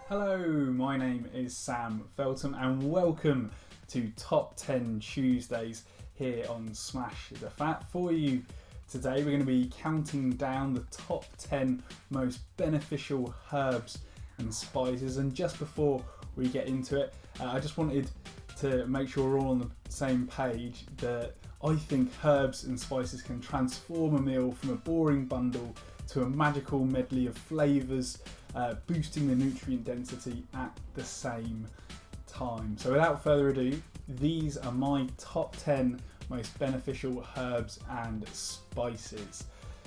Hello, my name is Sam Feltham and welcome to Top 10 Tuesdays here on Smash the Fat. For you today, we're going to be counting down the top 10 most beneficial herbs and spices. And just before we get into it, I just wanted to make sure we're all on the same page that I think herbs and spices can transform a meal from a boring bundle to a magical medley of flavours, boosting the nutrient density at the same time. So without further ado, these are my top 10 most beneficial herbs and spices.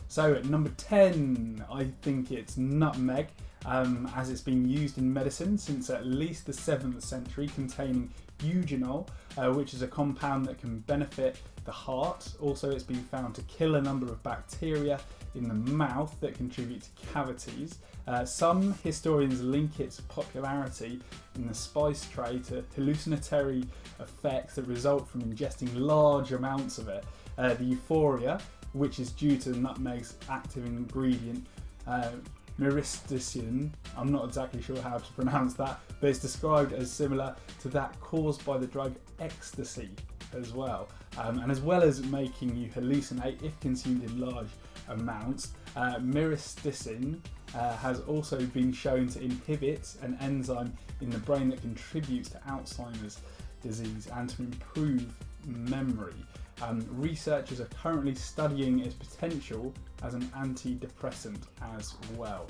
So at number 10, I think it's nutmeg, as it's been used in medicine since at least the 7th century, containing eugenol, which is a compound that can benefit the heart. Also, it's been found to kill a number of bacteria in the mouth that contribute to cavities. Some historians link its popularity in the spice trade to hallucinatory effects that result from ingesting large amounts of it. The euphoria, which is due to nutmeg's active ingredient, myristicin, I'm not exactly sure how to pronounce that, but it's described as similar to that caused by the drug ecstasy as well. And as well as making you hallucinate if consumed in large amounts, myristicin has also been shown to inhibit an enzyme in the brain that contributes to Alzheimer's disease and to improve memory. Researchers are currently studying its potential as an antidepressant as well.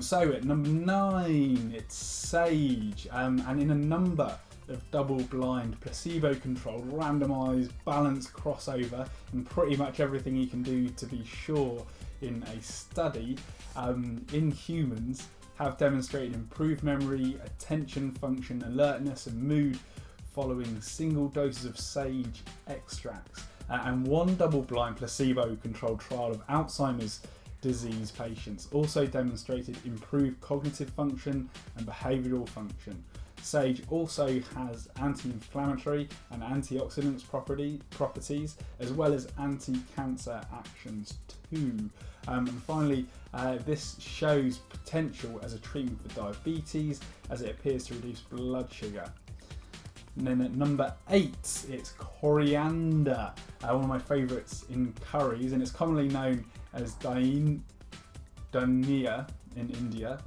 So at number 9, it's sage, and in a number of double-blind, placebo-controlled, randomised, balanced crossover, and pretty much everything you can do to be sure in a study, in humans have demonstrated improved memory, attention, function, alertness, and mood following single doses of sage extracts. And one double-blind, placebo-controlled trial of Alzheimer's disease patients also demonstrated improved cognitive function and behavioural function. Sage also has anti-inflammatory and antioxidant properties, as well as anti-cancer actions too. And finally, this shows potential as a treatment for diabetes, as it appears to reduce blood sugar. And then at number 8, it's coriander, one of my favourites in curries, and it's commonly known as dhania in India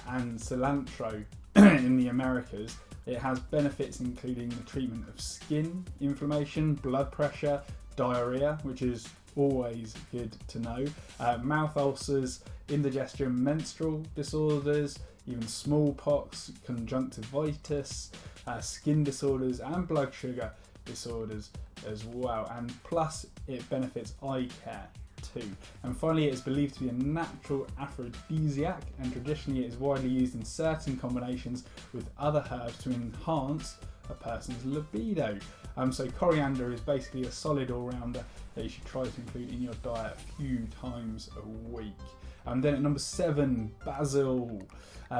and cilantro in the Americas. It has benefits including the treatment of skin inflammation, blood pressure, diarrhea, which is always good to know, mouth ulcers, indigestion, menstrual disorders, even smallpox, conjunctivitis, skin disorders and blood sugar disorders as well. And plus it benefits eye care too. And finally, it is believed to be a natural aphrodisiac, and traditionally it is widely used in certain combinations with other herbs to enhance a person's libido. So coriander is basically a solid all-rounder that you should try to include in your diet a few times a week. And then at number 7, basil.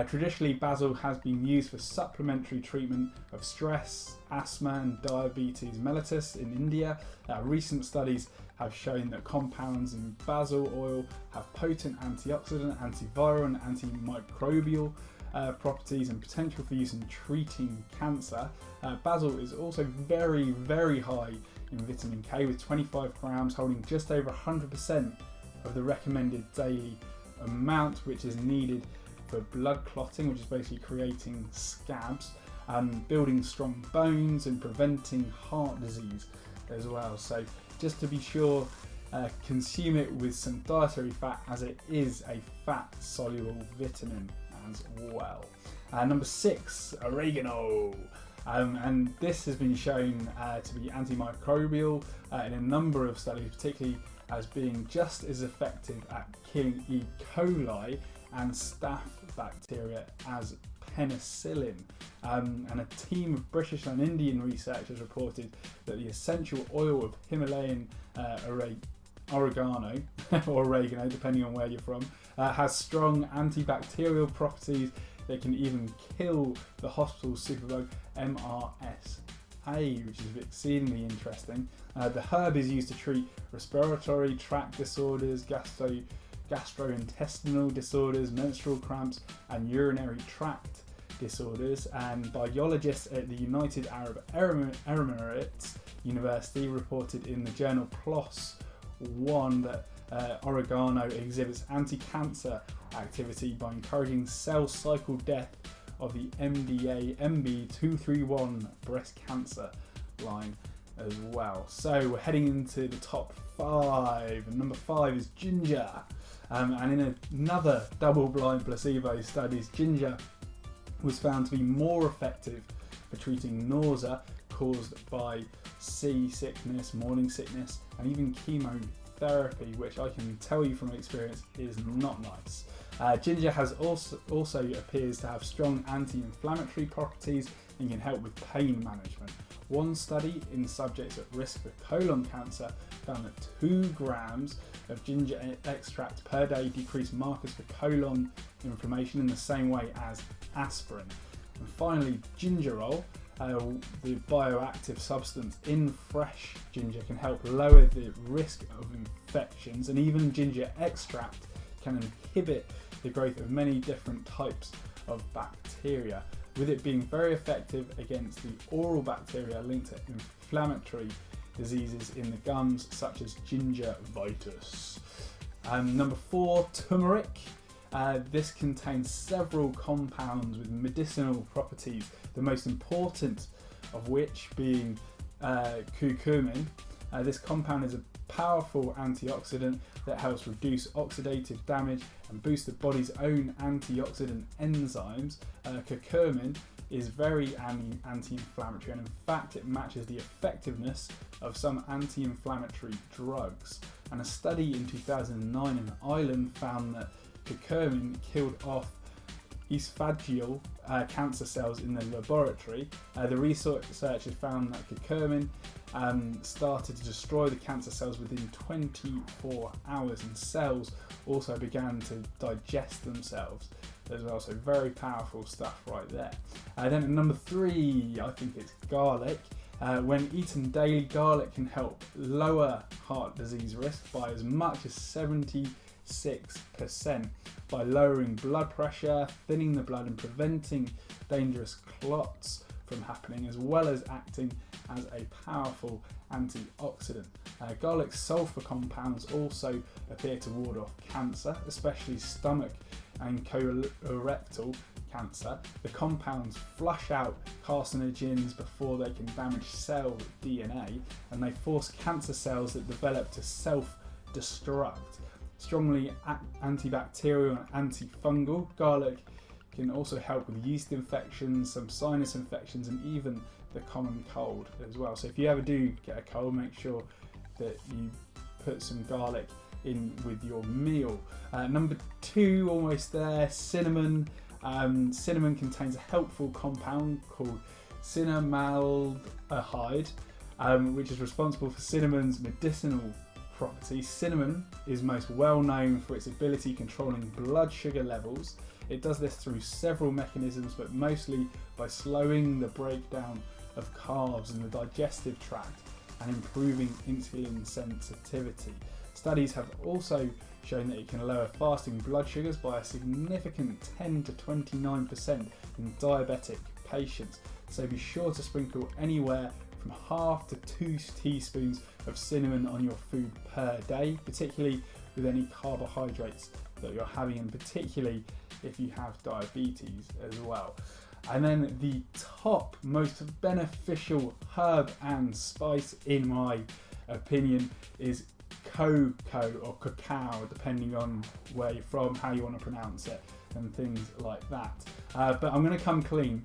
Traditionally, basil has been used for supplementary treatment of stress, asthma and diabetes mellitus in India. Recent studies have shown that compounds in basil oil have potent antioxidant, antiviral and antimicrobial properties and potential for use in treating cancer. Basil is also very, very high in vitamin K, with 25 grams holding just over 100% of the recommended daily amount, which is needed for blood clotting, which is basically creating scabs, building strong bones and preventing heart disease as well. So just to be sure, consume it with some dietary fat, as it is a fat soluble vitamin as well. Number 6, oregano. And this has been shown to be antimicrobial in a number of studies, particularly as being just as effective at killing E. coli and staph bacteria as penicillin. And a team of British and Indian researchers reported that the essential oil of Himalayan oregano, or oregano depending on where you're from, has strong antibacterial properties that can even kill the hospital superbug MRSA, which is exceedingly interesting. The herb is used to treat respiratory tract disorders, gastrointestinal disorders, menstrual cramps, and urinary tract disorders. And biologists at the United Arab Emirates University reported in the journal PLOS One that oregano exhibits anti-cancer activity by encouraging cell cycle death of the MDA MB231 breast cancer line as well. So we're heading into the top 5, and number 5 is ginger. And in another double-blind placebo studies, ginger was found to be more effective for treating nausea caused by seasickness, morning sickness, and even chemotherapy, which I can tell you from experience is not nice. Ginger has also appears to have strong anti-inflammatory properties and can help with pain management. One study in subjects at risk for colon cancer found that 2 grams of ginger extract per day decreased markers for colon inflammation in the same way as aspirin. And finally, gingerol, the bioactive substance in fresh ginger, can help lower the risk of infections, and even ginger extract can inhibit the growth of many different types of bacteria, with it being very effective against the oral bacteria linked to inflammatory diseases in the gums such as gingivitis. Number 4, turmeric. This contains several compounds with medicinal properties, the most important of which being curcumin. This compound is a powerful antioxidant that helps reduce oxidative damage and boost the body's own antioxidant enzymes. Curcumin is very anti-inflammatory, and in fact it matches the effectiveness of some anti-inflammatory drugs. And a study in 2009 in Ireland found that curcumin killed off esophageal cancer cells in the laboratory. The researchers found that curcumin started to destroy the cancer cells within 24 hours, and cells also began to digest themselves as well. So very powerful stuff right there. Then at number 3, I think it's garlic. When eaten daily, garlic can help lower heart disease risk by as much as 76% by lowering blood pressure, thinning the blood, and preventing dangerous clots from happening, as well as acting as a powerful antioxidant. Garlic's sulfur compounds also appear to ward off cancer, especially stomach and colorectal cancer. The compounds flush out carcinogens before they can damage cell DNA, and they force cancer cells that develop to self-destruct. Strongly antibacterial and antifungal, garlic can also help with yeast infections, some sinus infections, and even the common cold as well. So if you ever do get a cold, make sure that you put some garlic in with your meal. Number 2, almost there, cinnamon. Cinnamon contains a helpful compound called cinnamaldehyde, which is responsible for cinnamon's medicinal properties. Cinnamon is most well known for its ability controlling blood sugar levels. It does this through several mechanisms, but mostly by slowing the breakdown of carbs in the digestive tract and improving insulin sensitivity. Studies have also shown that it can lower fasting blood sugars by a significant 10 to 29% in diabetic patients. So be sure to sprinkle anywhere from half to 2 teaspoons of cinnamon on your food per day, particularly with any carbohydrates that you're having, and particularly if you have diabetes as well. And then the top most beneficial herb and spice, in my opinion, is cocoa or cacao, depending on where you're from, how you want to pronounce it, and things like that. But I'm going to come clean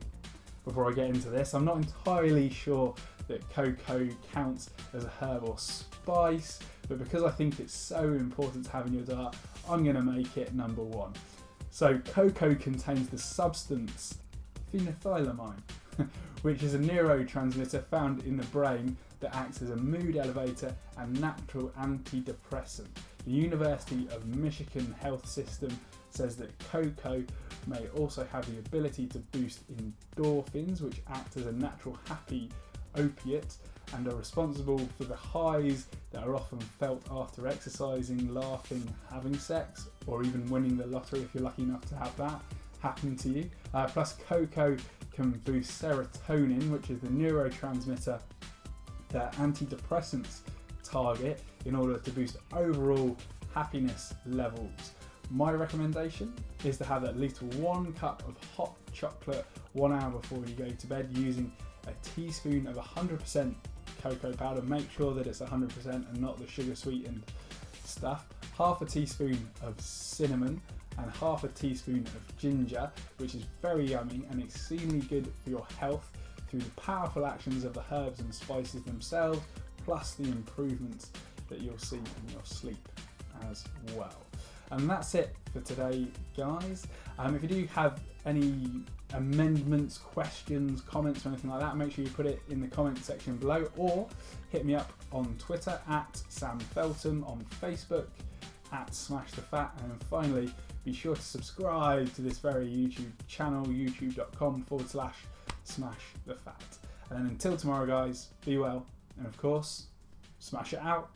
before I get into this. I'm not entirely sure that cocoa counts as a herb or spice, but because I think it's so important to have in your diet, I'm going to make it number 1. So cocoa contains the substance phenethylamine, which is a neurotransmitter found in the brain that acts as a mood elevator and natural antidepressant. The University of Michigan Health System says that cocoa may also have the ability to boost endorphins, which act as a natural happy opiate, and are responsible for the highs that are often felt after exercising, laughing, having sex, or even winning the lottery if you're lucky enough to have that happen to you. Plus cocoa can boost serotonin, which is the neurotransmitter that antidepressants target in order to boost overall happiness levels. My recommendation is to have at least 1 cup of hot chocolate 1 hour before you go to bed, using a teaspoon of 100% cocoa powder. Make sure that it's 100% and not the sugar sweetened stuff. Half a teaspoon of cinnamon and half a teaspoon of ginger, which is very yummy and extremely good for your health through the powerful actions of the herbs and spices themselves, plus the improvements that you'll see in your sleep as well. And that's it for today, guys. If you do have any amendments, questions, comments, or anything like that, make sure you put it in the comment section below, or hit me up on Twitter at Sam Feltham, on Facebook at Smash the Fat, and then finally be sure to subscribe to this very YouTube channel, youtube.com/Smash the Fat. And then until tomorrow, guys, be well, and of course, smash it out.